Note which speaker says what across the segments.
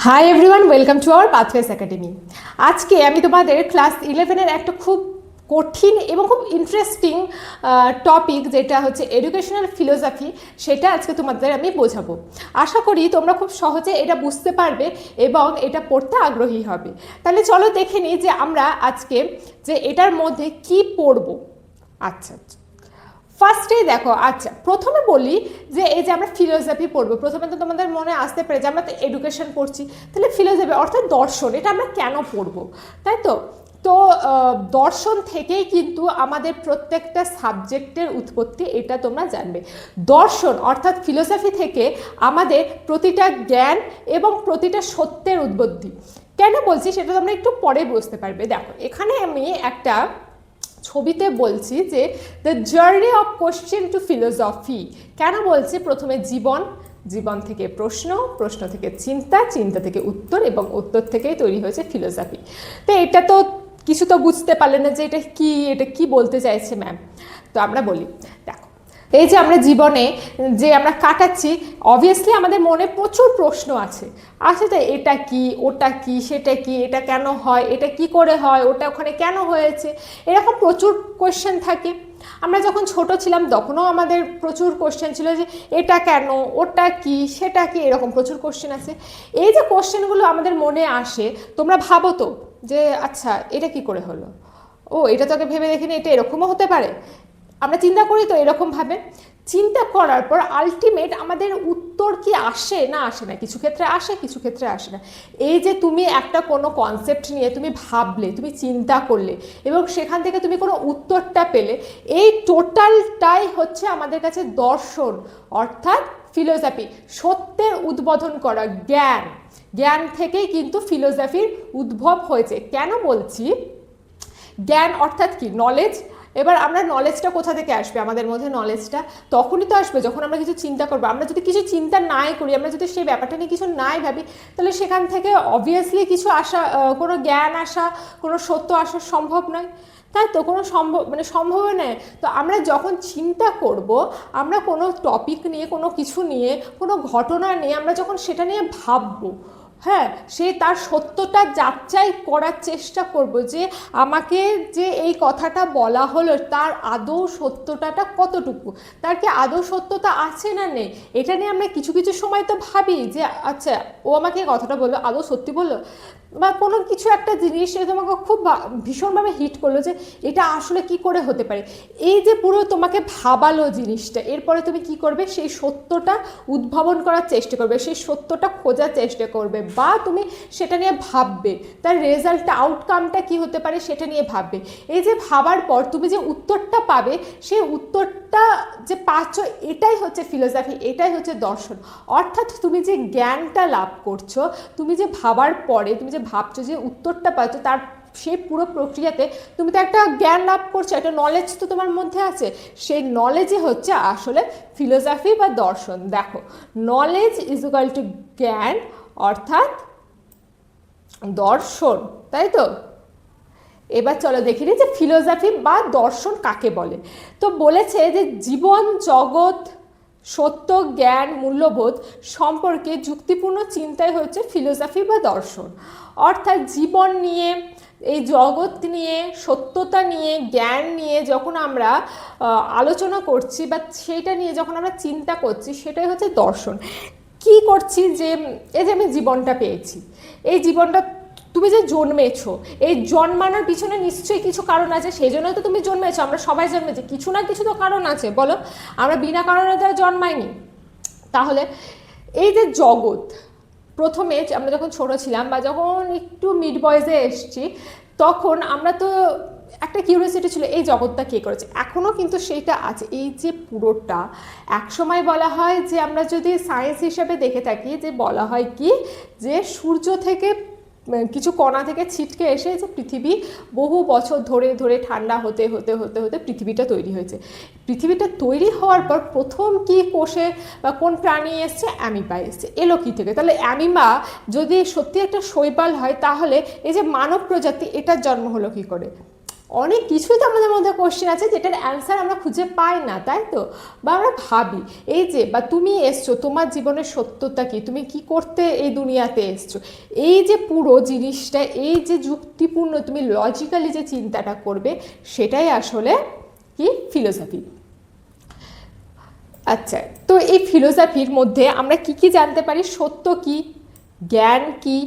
Speaker 1: High everyone, welcome to our pathways academy. আজকে আমি তোমাদের ক্লাস 11-এর একটা খুব কঠিন এবং খুব ইন্টারেস্টিং টপিক, যেটা হচ্ছে এডুকেশনাল ফিলোসফি, সেটা আজকে তোমাদের আমি বোঝাবো। আশা করি তোমরা খুব সহজে এটা বুঝতে পারবে এবং এটা পড়তে আগ্রহী হবে। তাহলে চলো দেখে নিই যে আমরা আজকে যে এটার মধ্যে কি পড়ব। আচ্ছা, ফার্স্টেই দেখো, আচ্ছা প্রথমে বলি যে এই যে আমরা ফিলোসফি পড়বো, প্রথমে তো তোমাদের মনে আসতে পারে যে আমরা তো এডুকেশন পড়ছি, তাহলে ফিলোসফি অর্থাৎ দর্শন, এটা আমরা কেন পড়বো, তাই তো? তো দর্শন থেকেই কিন্তু আমাদের প্রত্যেকটা সাবজেক্টের উৎপত্তি, এটা তোমরা জানবে। দর্শন অর্থাৎ ফিলোসফি থেকে আমাদের প্রতিটা জ্ঞান এবং প্রতিটা সত্যের উৎপত্তি। কেন বলছি সেটা তোমরা একটু পরে বুঝতে পারবে। দেখো এখানে আমি একটা ছবিতে বলছি যে the journey of question two philosophy. কেন বলছি? প্রথমে জীবন, জীবন থেকে প্রশ্ন, প্রশ্ন থেকে চিন্তা, চিন্তা থেকে উত্তর এবং উত্তর থেকেই তৈরি হয়েছে ফিলোসফি। তো এটা তো কিছু তো বুঝতে পারলে না যে এটা কি বলতে চাইছে ম্যাম। তো আমরা বলি, দেখো এই যে আমরা জীবনে যে আমরা কাটাচ্ছি, অবভিয়াসলি আমাদের মনে প্রচুর প্রশ্ন আছে। তো এটা কি, ওটা কি, সেটা কি, এটা কেন হয়, এটা কি করে হয়, ওটা ওখানে কেন হয়েছে, এরকম প্রচুর কোয়েশ্চেন থাকে। আমরা যখন ছোট ছিলাম তখনও আমাদের প্রচুর কোশ্চেন ছিল যে এটা কেন, ওটা কি, সেটা কি, এরকম প্রচুর কোশ্চেন আছে। এই যে কোশ্চেনগুলো আমাদের মনে আসে, তোমরা ভাবো তো যে আচ্ছা এটা কি করে হলো, ও এটা তোকে ভেবে দেখিনি, এটা এরকমও হতে পারে। আমরা চিন্তা করি তো এরকমভাবে। চিন্তা করার পর আলটিমেট আমাদের উত্তর কি আসে না আসে না, কিছু ক্ষেত্রে আসে, কিছু ক্ষেত্রে আসে না। এই যে তুমি একটা কোনো কনসেপ্ট নিয়ে তুমি ভাবলে, তুমি চিন্তা করলে এবং সেখান থেকে তুমি কোনো উত্তরটা পেলে, এই টোটালটাই হচ্ছে আমাদের কাছে দর্শন অর্থাৎ ফিলোসফি। সত্যের উদ্বোধন করা জ্ঞান, জ্ঞান থেকেই কিন্তু ফিলোসফির উদ্ভব হয়েছে। কেন বলছি জ্ঞান অর্থাৎ কি? নলেজ। এবার আমরা নলেজটা কোথা থেকে আসবে? আমাদের মধ্যে নলেজটা তখনই তো আসবে যখন আমরা কিছু চিন্তা করবো। আমরা যদি কিছু চিন্তা নাই করি, আমরা যদি সেই ব্যাপারটা নিয়ে কিছু নাই ভাবি, তাহলে সেখান থেকে অবভিয়াসলি কিছু আসা, কোনো জ্ঞান আসা, কোনো সত্য আসা সম্ভব নয়, তাই তো? কোনো সম্ভব নয়। তো আমরা যখন চিন্তা করব, আমরা কোনো টপিক নিয়ে, কোনো কিছু নিয়ে, কোনো ঘটনা নিয়ে আমরা যখন সেটা নিয়ে ভাববো, হ্যাঁ, সে তার সত্যটা যাচাই করার চেষ্টা করব যে আমাকে যে এই কথাটা বলা হলো তার আদৌ সত্যতাটা কতটুকু, তার কি আদৌ সত্যতা আছে না নেই। এটা নিয়ে আমরা কিছু কিছু সময় তো ভাবি যে আচ্ছা ও আমাকে কথাটা বললো, আদৌ সত্যি বললো, বা কোনো কিছু একটা জিনিস তোমাকে খুব ভীষণভাবে হিট করলো যে এটা আসলে কি করে হতে পারে। এই যে পুরো তোমাকে ভাবালো জিনিসটা, এরপরে তুমি কি করবে? সেই সত্যটা উদ্ভাবন করার চেষ্টা করবে, সেই সত্যটা খোঁজার চেষ্টা করবে, বা তুমি সেটা নিয়ে ভাববে, তার রেজাল্টটা, আউটকামটা কি হতে পারে সেটা নিয়ে ভাববে। এই যে ভাবার পর তুমি যে উত্তরটা পাবে, সেই উত্তরটা যে পাচ্ছ, এটাই হচ্ছে ফিলোসফি, এটাই হচ্ছে দর্শন। অর্থাৎ তুমি যে জ্ঞানটা লাভ করছো, তুমি যে ভাবার পরে তুমি যে ভাবছো, যে উত্তরটা পাচ্ছ, তার সেই পুরো প্রক্রিয়াতে তুমি তো একটা জ্ঞান লাভ করছো, একটা নলেজ তো তোমার মধ্যে আছে। সেই নলেজই হচ্ছে আসলে ফিলোসফি বা দর্শন। দেখো, নলেজ ইজ ইকুয়াল টু জ্ঞান অর্থাৎ দর্শন, তাই তো? এবার চলো দেখি যে ফিলোসফি বা দর্শন কাকে বলে। তো বলেছে যে জীবন, জগৎ, সত্য, জ্ঞান, মূল্যবোধ সম্পর্কে যুক্তিপূর্ণ চিন্তাই হচ্ছে ফিলোসফি বা দর্শন। অর্থাৎ জীবন নিয়ে, এই জগৎ নিয়ে, সত্যতা নিয়ে, জ্ঞান নিয়ে যখন আমরা আলোচনা করছি বা সেইটা নিয়ে যখন আমরা চিন্তা করছি, সেটাই হচ্ছে দর্শন। কি করছি? যে এই যে আমি জীবনটা পেয়েছি, এই জীবনটা, তুমি যে জন্মেছো, এই জন্মানোর পিছনে নিশ্চয়ই কিছু কারণ আছে, সেই জন্যই তো তুমি জন্মেছো। আমরা সবাই জন্মেছি, কিছু না কিছু তো কারণ আছে, বলো? আমরা বিনা কারণে তো জন্মাইনি। তাহলে এই যে জগৎ, প্রথমে আমরা যখন ছোট ছিলাম বা যখন একটু মিড বয়েজে এসছি, তখন আমরা তো একটা কিউরিওসিটি ছিল এই জগৎটা কে করেছে, এখনও কিন্তু সেইটা আছে। এই যে পুরোটা, একসময় বলা হয় যে আমরা যদি সায়েন্স হিসাবে দেখে থাকি, যে বলা হয় কি, যে সূর্য থেকে কিছু কণা থেকে ছিটকে এসে যে পৃথিবী বহু বছর ধরে ধরে ঠান্ডা হতে হতে হতে হতে পৃথিবীটা তৈরি হয়েছে। পৃথিবীটা তৈরি হওয়ার পর প্রথম কি কোষে বা কোন প্রাণী এসছে? অ্যামিবা এসছে। এলো কি থেকে? তাহলে অ্যামিবা যদি সত্যি একটা শৈবাল হয়, তাহলে এই যে মানব প্রজাতি, এটার জন্ম হলো কি করে? অনেক কিছুই তো আমাদের মধ্যে কোশ্চেন আছে যেটার অ্যান্সার আমরা খুঁজে পাই না, তাই তো, বা আমরা ভাবি এই যে, বা তুমি এসছো, তোমার জীবনের সত্যতা কি, তুমি কি করতে এই দুনিয়াতে এসছো, এই যে পুরো জিনিসটা, এই যে যুক্তিপূর্ণ তুমি লজিক্যালি যে চিন্তাটা করবে, সেটাই আসলে কি ফিলোসফি। আচ্ছা, তো এই ফিলোসফির মধ্যে আমরা কি কি জানতে পারি? সত্য কি, জ্ঞান কি,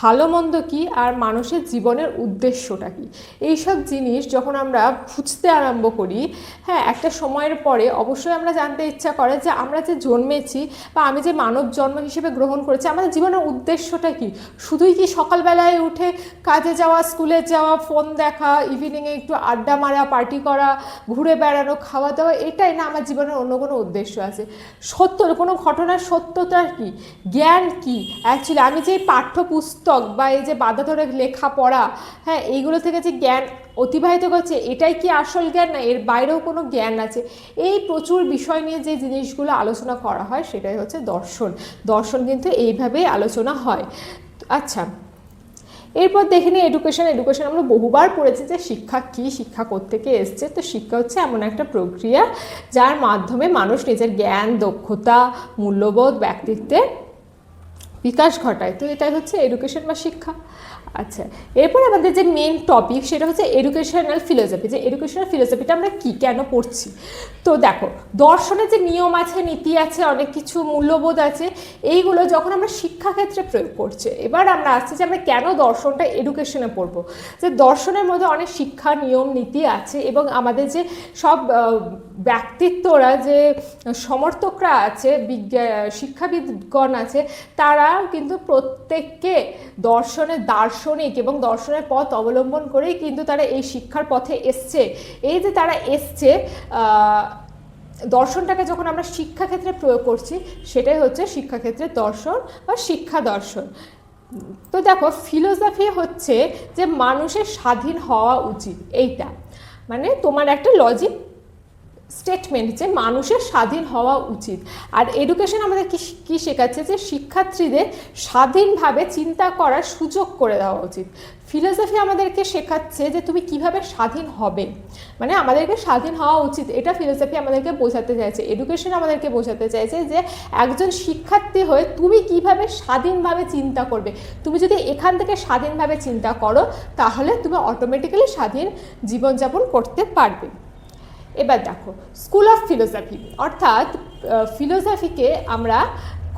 Speaker 1: ভালো মন্দ কী, আর মানুষের জীবনের উদ্দেশ্যটা কী, এইসব জিনিস যখন আমরা খুঁজতে আরম্ভ করি, হ্যাঁ, একটা সময়ের পরে অবশ্যই আমরা জানতে ইচ্ছা করে যে আমরা যে জন্মেছি বা আমি যে মানব জন্ম হিসেবে গ্রহণ করেছি, আমাদের জীবনের উদ্দেশ্যটা কি? শুধুই কি সকালবেলায় উঠে কাজে যাওয়া, স্কুলে যাওয়া, ফোন দেখা, ইভিনিংয়ে একটু আড্ডা মারা, পার্টি করা, ঘুরে বেড়ানো, খাওয়া দাওয়া, এটাই না আমার জীবনের অন্য কোনো উদ্দেশ্য আছে? সত্য কোনো ঘটনার সত্যতা কি, জ্ঞান কি? অ্যাকচুয়ালি আমি যে পাঠ্যপুস্তক বা এই যে বাধা ধরে লেখাপড়া, হ্যাঁ, এইগুলো থেকে যে জ্ঞান অতিবাহিত করছে, এটাই কি আসল জ্ঞান, না এর বাইরেও কোনো জ্ঞান আছে? এই প্রচুর বিষয় নিয়ে যে জিনিসগুলো আলোচনা করা হয় সেটাই হচ্ছে দর্শন। দর্শন কিন্তু এইভাবেই আলোচনা হয়। আচ্ছা, এরপর দেখে নিই এডুকেশন। এডুকেশন আমরা বহুবার পড়েছি যে শিক্ষা কী, শিক্ষা কোত্থেকে এসছে। তো শিক্ষা হচ্ছে এমন একটা প্রক্রিয়া যার মাধ্যমে মানুষ নিজের জ্ঞান, দক্ষতা, মূল্যবোধ, ব্যক্তিত্বের বিকাশ ঘটায়। তো এটাই হচ্ছে এডুকেশন বা শিক্ষা। আচ্ছা, এরপর আমাদের যে মেন টপিক সেটা হচ্ছে এডুকেশনাল ফিলোসফি। যে এডুকেশনাল ফিলোসফিটা আমরা কি কেন পড়ছি? তো দেখো, দর্শনের যে নিয়ম আছে, নীতি আছে, অনেক কিছু মূল্যবোধ আছে, এইগুলো যখন আমরা শিক্ষাক্ষেত্রে প্রয়োগ করছি, এবার আমরা আসছি যে আমরা কেন দর্শনটা এডুকেশনে পড়বো। যে দর্শনের মধ্যে অনেক শিক্ষা, নিয়ম, নীতি আছে, এবং আমাদের যে সব ব্যক্তিত্বরা, যে সমর্থকরা আছে, শিক্ষাবিদগণ আছে, তারা কিন্তু প্রত্যেককে দর্শনের দার্শনিক এবং দর্শনের পথ অবলম্বন করেই কিন্তু তারা এই শিক্ষার পথে এসছে। এই যে তারা এসছে, দর্শনটাকে যখন আমরা শিক্ষাক্ষেত্রে প্রয়োগ করছি, সেটাই হচ্ছে শিক্ষাক্ষেত্রে দর্শন বা শিক্ষা দর্শন। তো দেখো, ফিলোসফি হচ্ছে যে মানুষের স্বাধীন হওয়া উচিত, এইটা মানে তোমার একটা লজিক স্টেটমেন্ট যে মানুষের স্বাধীন হওয়া উচিত। আর এডুকেশন আমাদের কি শেখাচ্ছে? যে শিক্ষার্থীদের স্বাধীনভাবে চিন্তা করার সুযোগ করে দেওয়া উচিত। ফিলোসফি আমাদেরকে শেখাচ্ছে যে তুমি কিভাবে স্বাধীন হবে, মানে আমাদেরকে স্বাধীন হওয়া উচিত, এটা ফিলোসফি আমাদেরকে বোঝাতে চাইছে। এডুকেশন আমাদেরকে বোঝাতে চাইছে যে একজন শিক্ষার্থী হয়ে তুমি কিভাবে স্বাধীনভাবে চিন্তা করবে। তুমি যদি এখান থেকে স্বাধীনভাবে চিন্তা করো, তাহলে তুমি অটোমেটিক্যালি স্বাধীন জীবনযাপন করতে পারবে। এবার দেখো, স্কুল অফ ফিলোসফি, অর্থাৎ ফিলোসফিকে আমরা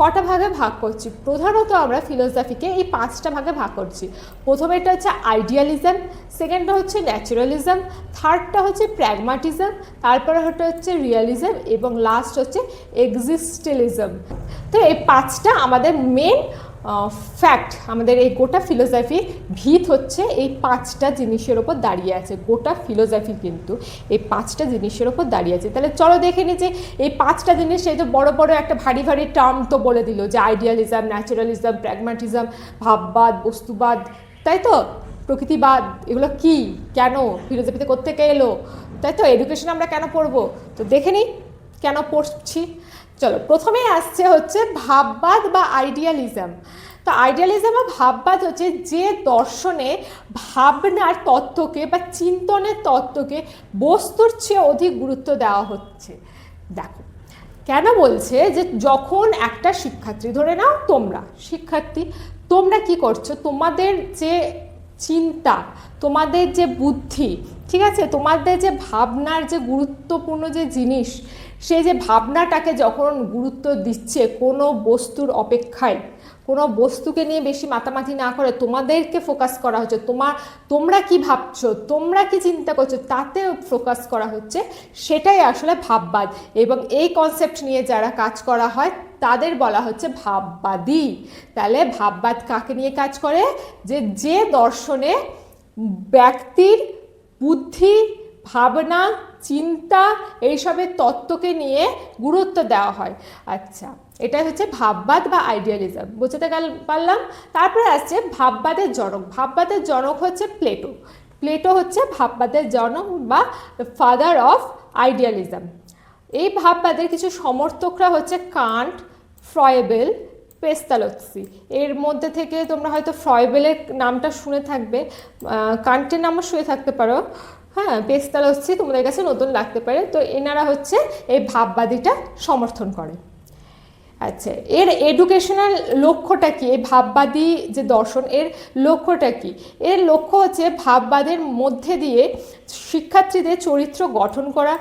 Speaker 1: কটা ভাগে ভাগ করছি? প্রধানত আমরা ফিলোসফিকে এই 5টা ভাগে ভাগ করছি। প্রথমেটা হচ্ছে আইডিয়ালিজম, সেকেন্ডটা হচ্ছে ন্যাচারালিজম, থার্ডটা হচ্ছে প্র্যাগমাটিজম, তারপরে হচ্ছে রিয়ালিজম, এবং লাস্ট হচ্ছে এক্সিস্টেলিজম। তো এই 5টা আমাদের মেন ফ্যাক্ট। আমাদের এই গোটা ফিলোসফি ভিত হচ্ছে এই 5টা জিনিসের ওপর দাঁড়িয়ে আছে। গোটা ফিলোসফি কিন্তু এই 5টা জিনিসের ওপর দাঁড়িয়ে আছে। তাহলে চলো দেখে নিই যে এই 5টা জিনিস, এই তো বড় বড় একটা ভারী ভারী টার্ম তো বলে দিল, যে আইডিয়ালিজম, ন্যাচারালিজম, প্র্যাগমাটিজম, ভাববাদ, বস্তুবাদ, তাই তো, প্রকৃতিবাদ, এগুলো কি, কেন, ফিলোসফিতে কোত্থেকে এলো, তাই তো, এডুকেশন আমরা কেন পড়বো? তো দেখে নিই কেন পড়ছি। চলো, প্রথমে আসছে হচ্ছে ভাববাদ বা আইডিয়ালিজম। তো আইডিয়ালিজম বা ভাববাদ হচ্ছে যে দর্শনে ভাবনার তত্ত্বকে বা চিন্তনের তত্ত্বকে বস্তুর চেয়ে অধিক গুরুত্ব দেওয়া হচ্ছে। দেখো, কেন বলছে যে যখন একটা শিক্ষার্থী, ধরে নাও তোমরা শিক্ষার্থী, তোমরা কি করছো, তোমাদের যে চিন্তা, তোমাদের যে বুদ্ধি, ঠিক আছে, তোমাদের যে ভাবনার যে গুরুত্বপূর্ণ যে জিনিস, সেই যে ভাবনাটাকে যখন গুরুত্ব দিচ্ছে কোনো বস্তুর অপেক্ষায়, কোনো বস্তুকে নিয়ে বেশি মাতামাতি না করে তোমাদেরকে ফোকাস করা হচ্ছে, তোমরা কি ভাবছো, তোমরা কি চিন্তা করছো, তাতে ফোকাস করা হচ্ছে, সেটাই আসলে ভাববাদ। এবং এই কনসেপ্ট নিয়ে যারা কাজ করা হয় তাদের বলা হচ্ছে ভাববাদী। তাহলে ভাববাদ কাকে নিয়ে কাজ করে? যে দর্শনে ব্যক্তির বুদ্ধি, ভাবনা, চিন্তা, এইসবের তত্ত্বকে নিয়ে গুরুত্ব দেওয়া হয়। আচ্ছা, এটাই হচ্ছে ভাববাদ বা আইডিয়ালিজম, বুঝতে পারলাম। তারপরে আসছে ভাববাদের জনক। ভাববাদের জনক হচ্ছে প্লেটো। প্লেটো হচ্ছে ভাববাদের জনক বা ফাদার অফ আইডিয়ালিজম। এই ভাববাদের কিছু সমর্থকরা হচ্ছে কান্ট, ফ্রয়েবেল, পেস্তালস্কি। এর মধ্যে থেকে তোমরা হয়তো ফ্রয়েবেলের নামটা শুনে থাকবে, কান্টের নামও শুনে থাকতে পারো। হ্যাঁ, পেস্তালস্যি তোমাদের কাছে নতুন লাগতে পারে। তো এনারা হচ্ছে এই ভাববাদীটা সমর্থন করে। আচ্ছা, এর এডুকেশনাল লক্ষ্যটা কি? এই ভাববাদী যে দর্শন, এর লক্ষ্যটা কি? এর লক্ষ্য হচ্ছে ভাববাদের মধ্যে দিয়ে শিক্ষার্থীদের চরিত্র গঠন করা,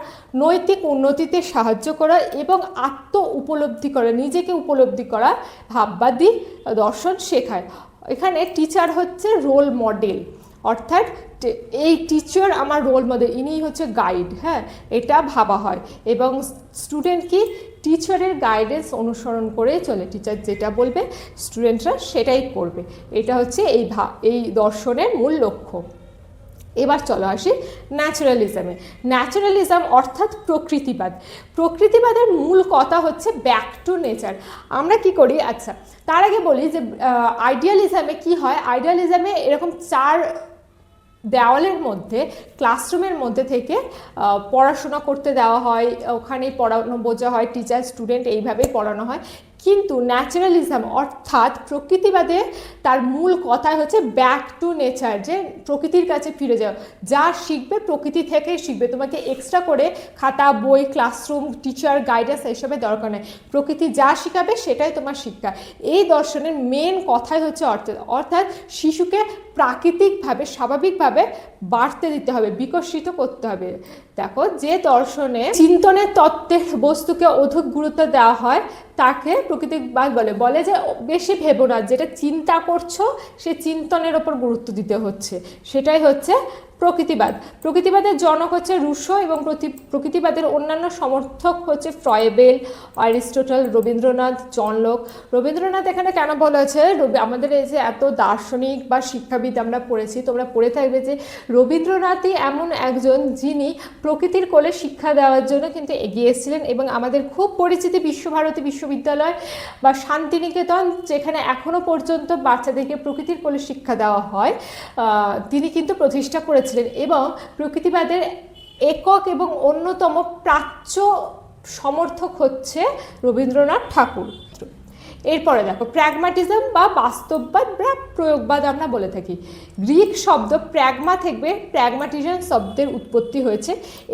Speaker 1: নৈতিক উন্নতিতে সাহায্য করা এবং আত্ম উপলব্ধি করা, নিজেকে উপলব্ধি করা ভাববাদী দর্শন শেখায়। এখানে টিচার হচ্ছে রোল মডেল, অর্থাৎ এই টিচার আমার রোল মডেল, ইনি হচ্ছে গাইড। হ্যাঁ, এটা ভাবা হয় এবং স্টুডেন্ট কি টিচারের গাইডেন্স অনুসরণ করে চলে। টিচার যেটা বলবে স্টুডেন্টরা সেটাই করবে। এটা হচ্ছে এই দর্শনের মূল লক্ষ্য। এবার চলো আসি ন্যাচারালিজমে। ন্যাচারালিজম অর্থাৎ প্রকৃতিবাদ। প্রকৃতিবাদের মূল কথা হচ্ছে ব্যাক টু নেচার। আমরা কি করি, আচ্ছা তার আগে বলি যে আইডিয়ালিজমে কি হয়। আইডিয়ালিজমে এরকম 4 দেওয়ালের মধ্যে, ক্লাসরুমের মধ্যে থেকে পড়াশোনা করতে দেওয়া হয়, ওখানেই পড়ানো বোঝা হয়, টিচার স্টুডেন্ট এইভাবেই পড়ানো হয়। কিন্তু ন্যাচারালিজম অর্থাৎ প্রকৃতিবাদে তার মূল কথাই হচ্ছে ব্যাক টু নেচার, যে প্রকৃতির কাছে ফিরে যাও। যা শিখবে প্রকৃতি থেকেই শিখবে, তোমাকে এক্সট্রা করে খাতা বই ক্লাসরুম টিচার গাইডেন্স এসবের দরকার নেই। প্রকৃতি যা শেখাবে সেটাই তোমার শিক্ষা। এই দর্শনের মেন কথাই হচ্ছে অর্থাৎ শিশুকে প্রাকৃতিকভাবে স্বাভাবিকভাবে বাড়তে দিতে হবে, বিকশিত করতে হবে। দেখো, যে দর্শনে চিন্তনের তত্ত্বের বস্তুকে অধিক গুরুত্ব দেওয়া হয় তাকে প্রকৃতিবাদ বলে যে বেশি ভেবো না, যেটা চিন্তা করছো সে চিন্তনের ওপর গুরুত্ব দিতে হচ্ছে, সেটাই হচ্ছে প্রকৃতিবাদ। প্রকৃতিবাদের জনক হচ্ছে রুশো এবং প্রকৃতিবাদের অন্যান্য সমর্থক হচ্ছে Froebel, Aristotle, Rabindranath, John Locke. Rabindranath এখানে কেন বলা হয়েছে, আমাদের এই যে এত দার্শনিক বা শিক্ষাবিদ আমরা পড়েছি, তোমরা পড়ে থাকবে যে রবীন্দ্রনাথই এমন একজন যিনি প্রকৃতির কোলে শিক্ষা দেওয়ার জন্য কিন্তু এগিয়ে এসেছিলেন। এবং আমাদের খুব পরিচিতি বিশ্বভারতী বিশ্ববিদ্যালয় বা শান্তিনিকেতন, যেখানে এখনও পর্যন্ত বাচ্চাদেরকে প্রকৃতির কোলে শিক্ষা দেওয়া হয়, তিনি কিন্তু প্রতিষ্ঠা করেছিলেন। এবং প্রকৃতিবাদের একক এবং অন্যতম প্রাচ্য সমর্থক হচ্ছে রবীন্দ্রনাথ ঠাকুর। এরপরে দেখো, প্র্যাগমাটিজম বা বাস্তববাদ বা প্রয়োগবাদ আমরা বলে থাকি। গ্রিক শব্দ প্র্যাগমা থেকে প্র্যাগমাটিজম শব্দের উৎপত্তি হয়েছে।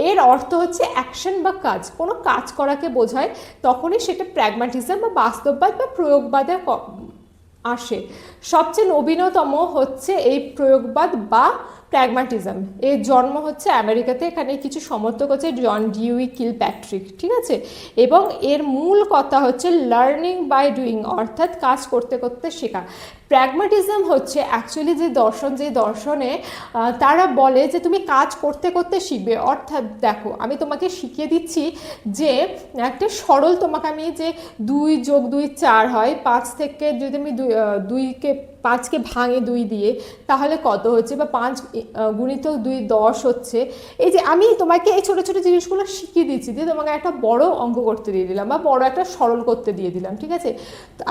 Speaker 1: এর অর্থ হচ্ছে অ্যাকশন বা কাজ, কোনো কাজ করাকে বোঝায়, তখনই সেটা প্র্যাগমাটিজম বা বাস্তববাদ বা প্রয়োগবাদে আসে। সবচেয়ে নবীনতম হচ্ছে এই প্রয়োগবাদ বা প্র্যাগমাটিজম। এর জন্ম হচ্ছে আমেরিকাতে, এখানে কিছু সমর্থক হচ্ছে জন ডিউই কিলপ্যাট্রিক, ঠিক আছে। এবং এর মূল কথা হচ্ছে লার্নিং বাই ডুইং, অর্থাৎ কাজ করতে করতে শেখা। প্র্যাগমাটিজম হচ্ছে অ্যাকচুয়ালি যে দর্শনে তারা বলে যে তুমি কাজ করতে করতে শিখবে। অর্থাৎ দেখো, আমি তোমাকে শিখিয়ে দিচ্ছি যে একটা সরল, তোমাকে আমি যে 2 + 2 4 হয়, 5 থেকে যদি আমি 5কে ভাঙে 2 দিয়ে, তাহলে কত হচ্ছে, বা 5 × 2 10 হচ্ছে। এই যে আমি তোমাকে এই ছোটো ছোটো জিনিসগুলো শিখিয়ে দিচ্ছি, দিয়ে তোমাকে একটা বড় অঙ্ক করতে দিয়ে দিলাম বা বড় একটা সরল করতে দিয়ে দিলাম, ঠিক আছে।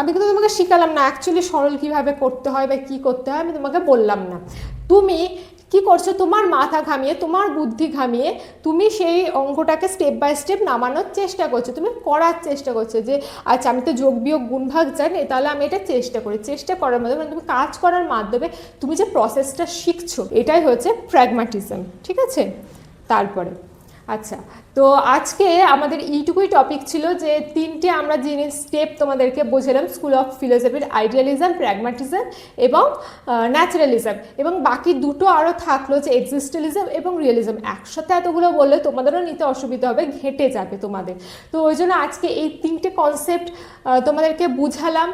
Speaker 1: আমি কিন্তু তোমাকে শিখালাম না অ্যাকচুয়ালি সরল কীভাবে করতে হয় বা কী করতে হয়, আমি তোমাকে বললাম না। তুমি কি করছো, তোমার মাথা ঘামিয়ে, তোমার বুদ্ধি ঘামিয়ে তুমি সেই অঙ্কটাকে স্টেপ বাই স্টেপ নামানোর চেষ্টা করছো, তুমি করার চেষ্টা করছো যে আচ্ছা আমি তো যোগ বিয়োগ গুণ ভাগ জানি, তাহলে আমি এটা চেষ্টা করার মাধ্যমে, তুমি কাজ করার মাধ্যমে তুমি যে প্রসেসটা শিখছো, এটাই হচ্ছে প্র্যাগমাটিজম, ঠিক আছে। তারপরে আচ্ছা, তো আজকে আমাদের এইটুকুই টপিক ছিল যে 3টে আমরা জিনিস স্টেপ তোমাদেরকে বোঝালাম স্কুল অফ ফিলোসফির, আইডিয়ালিজম, প্র্যাগমাটিজম এবং ন্যাচারালিজম। এবং বাকি 2টো আরও থাকলো যে এক্সিস্টালিজম এবং রিয়েলিজম। একসাথে এতগুলো বললে তোমাদেরও নিতে অসুবিধা হবে, ঘেঁটে যাবে তোমাদের। তো ওই জন্য আজকে এই 3টে কনসেপ্ট তোমাদেরকে বুঝালাম।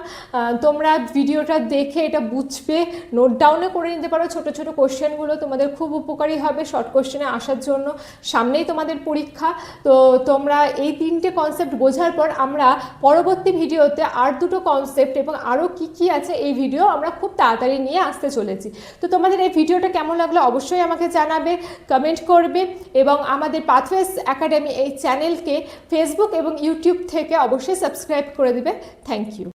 Speaker 1: তোমরা ভিডিওটা দেখে এটা বুঝবে, নোট ডাউনে করে নিতে পারো। ছোটো ছোটো কোশ্চেনগুলো তোমাদের খুব উপকারী হবে শর্ট কোশ্চেনে আসার জন্য। সামনেই তোমাদের পরীক্ষা। তো তোমরা এই 3টে কনসেপ্ট বোঝার পর আমরা পরবর্তী ভিডিওতে আর 2টো কনসেপ্ট এবং আরও কি আছে এই ভিডিও আমরা খুব তাড়াতাড়ি নিয়ে আসতে চলেছি। তো তোমাদের এই ভিডিওটা কেমন লাগলো অবশ্যই আমাকে জানাবে, কমেন্ট করবে এবং আমাদের পাথওয়েজ একাডেমি এই চ্যানেলকে ফেসবুক এবং ইউটিউব থেকে অবশ্যই সাবস্ক্রাইব করে দিবে। Thank you.